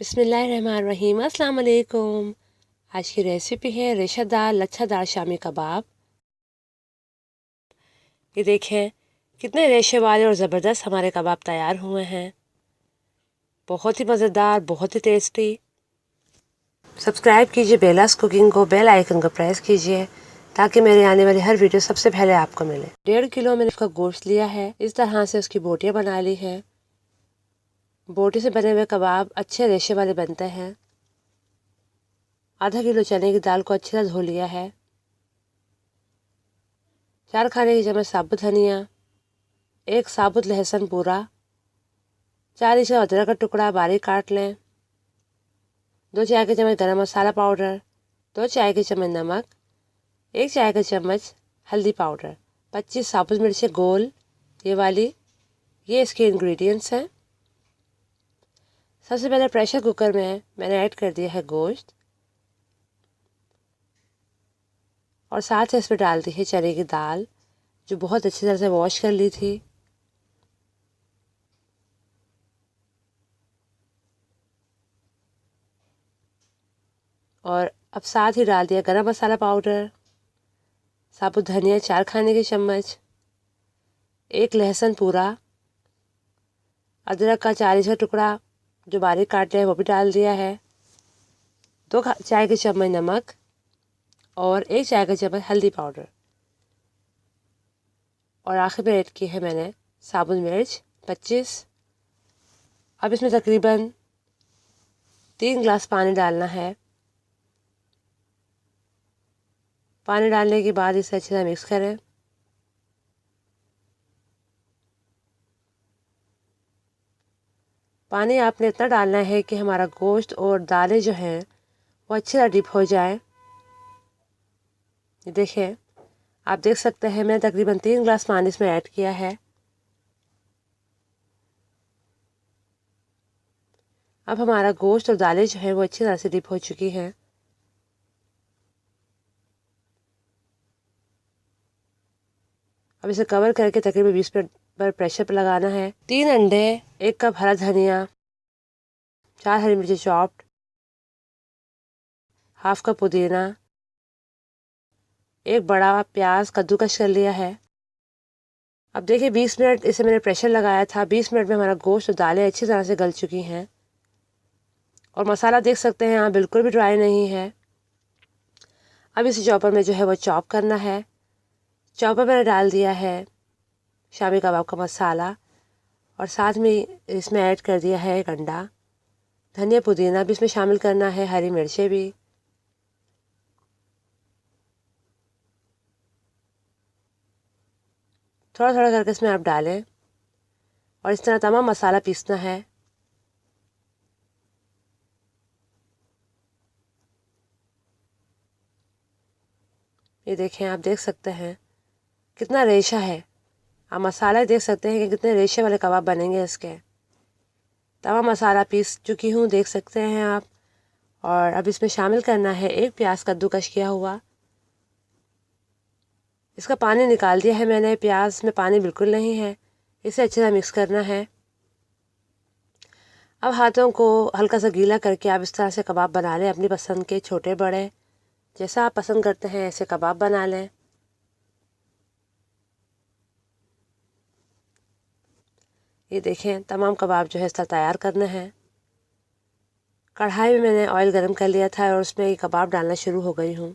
बिस्मिल्लाहिर्रहमानिर्रहीम। अस्सलाम वालेकुम। आज की रेसिपी है रेशेदार लच्छादार शामी कबाब। ये देखें कितने रेशे वाले और ज़बरदस्त हमारे कबाब तैयार हुए हैं। बहुत ही मज़ेदार, बहुत ही टेस्टी। सब्सक्राइब कीजिए बेलास कुकिंग को, बेल आइकन को प्रेस कीजिए ताकि मेरी आने वाली हर वीडियो सबसे पहले आपको मिले। 1.5 किलो मैंने इसका गोश्त लिया है। इस तरह से उसकी बोटियाँ बना ली हैं। बोटी से बने हुए कबाब अच्छे रेशे वाले बनते हैं। आधा किलो चने की दाल को अच्छी तरह धो लिया है। 4 खाने की चम्मच साबुत धनिया, 1 साबुत लहसुन पूरा, 4 इंच अदरक का टुकड़ा बारीक काट लें, 2 चाय के चम्मच गरम मसाला पाउडर, 2 चाय के चम्मच नमक, 1 चाय का चम्मच हल्दी पाउडर, 25 साबुत मिर्चें गोल ये वाली, ये इसके इंग्रेडिएंट्स हैं। सबसे पहले प्रेशर कुकर में मैंने ऐड कर दिया है गोश्त और साथ ही इसमें डाल दी है चने की दाल जो बहुत अच्छी तरह से वॉश कर ली थी। और अब साथ ही डाल दिया गरम मसाला पाउडर, साबुत धनिया 4 खाने की चम्मच, 1 लहसुन पूरा, अदरक का 4 इंच का टुकड़ा जो बारीक काट लिया है वो भी डाल दिया है, 2 चाय के चम्मच नमक और 1 चाय का चम्मच हल्दी पाउडर। और आखिर में ऐड की है मैंने साबुत मिर्च 25। अब इसमें तकरीबन 3 गिलास पानी डालना है। पानी डालने के बाद इसे अच्छी तरह मिक्स करें। पानी आपने इतना डालना है कि हमारा गोश्त और दालें जो हैं वो अच्छी तरह डिप हो जाए। ये देखें, आप देख सकते हैं मैं तकरीबन 3 गिलास पानी इसमें ऐड किया है। अब हमारा गोश्त और दालें जो है वो अच्छी तरह से डिप हो चुकी हैं। अब इसे कवर करके तकरीबन 20 मिनट पर प्रेशर पर लगाना है। 3 अंडे, 1 कप हरा धनिया, 4 हरी मिर्ची चॉप्ड, हाफ कप पुदीना, 1 बड़ा प्याज कद्दूकस कर लिया है। अब देखिए 20 मिनट इसे मैंने प्रेशर लगाया था। 20 मिनट में हमारा गोश्त और दालें अच्छी तरह से गल चुकी हैं और मसाला देख सकते हैं यहाँ बिल्कुल भी ड्राई नहीं है। अब इसे चॉपर में जो है वो चॉप करना है। चॉपर मैंने डाल दिया है शामी कबाब का मसाला और साथ में इसमें ऐड कर दिया है 1 अंडा। धनिया पुदीना भी इसमें शामिल करना है, हरी मिर्चें भी। थोड़ा थोड़ा करके इसमें आप डालें और इस तरह तमाम मसाला पीसना है। ये देखें, आप देख सकते हैं कितना रेशा है। आप मसाला देख सकते हैं कि कितने रेशे वाले कबाब बनेंगे इसके। तमाम मसाला पीस चुकी हूँ, देख सकते हैं आप। और अब इसमें शामिल करना है 1 प्याज कद्दूकस किया हुआ। इसका पानी निकाल दिया है मैंने। प्याज में पानी बिल्कुल नहीं है। इसे अच्छे से मिक्स करना है। अब हाथों को हल्का सा गीला करके आप इस तरह से कबाब बना लें, अपनी पसंद के, छोटे बड़े जैसा आप पसंद करते हैं ऐसे कबाब बना लें। ये देखें, तमाम कबाब जो है इस तरह तैयार करने हैं। कढ़ाई में मैंने ऑयल गरम कर लिया था और उसमें ये कबाब डालना शुरू हो गई हूँ।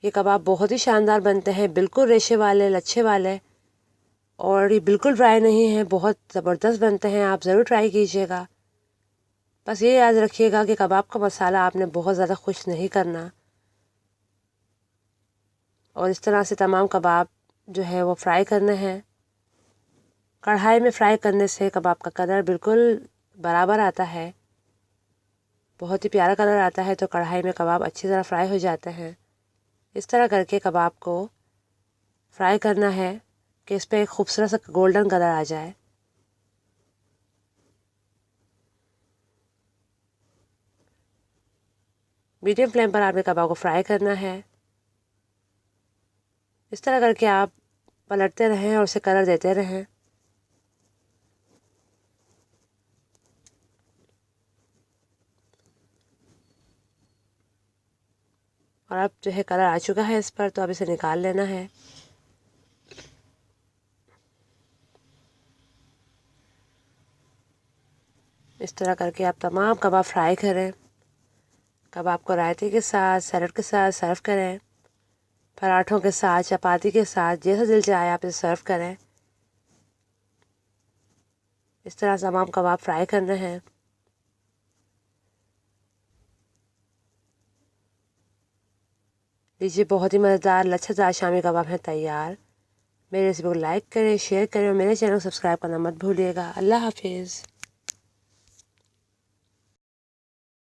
ये कबाब बहुत ही शानदार बनते हैं, बिल्कुल रेशे वाले, लच्छे वाले, और ये बिल्कुल ड्राई नहीं है, बहुत ज़बरदस्त बनते हैं। आप ज़रूर ट्राई कीजिएगा। बस ये याद रखिएगा कि कबाब का मसाला आपने बहुत ज़्यादा खुश नहीं करना। और इस तरह से तमाम कबाब जो है वो फ्राई करने हैं। कढ़ाई में फ्राई करने से कबाब का कलर बिल्कुल बराबर आता है, बहुत ही प्यारा कलर आता है। तो कढ़ाई में कबाब अच्छी तरह फ्राई हो जाते हैं। इस तरह करके कबाब को फ्राई करना है कि इस पर एक खूबसूरत सा गोल्डन कलर आ जाए। मीडियम फ्लेम पर आपने कबाब को फ्राई करना है। इस तरह करके आप पलटते रहें और उसे कलर देते रहें। और अब जो है कलर आ चुका है इस पर, तो अब इसे निकाल लेना है। इस तरह करके आप तमाम कबाब फ्राई करें। कबाब को रायते के साथ, सैलड के साथ सर्व करें, पराठों के साथ, चपाती के साथ, जैसा दिल चाहे आप इसे सर्व करें। इस तरह तमाम कबाब फ्राई करने हैं। लीजिए, बहुत ही मज़ेदार लच्छेदार शामी कबाब हैं तैयार। मेरे रेसिपी को लाइक करें, शेयर करें और मेरे चैनल को सब्सक्राइब करना मत भूलिएगा। अल्लाह हाफिज़।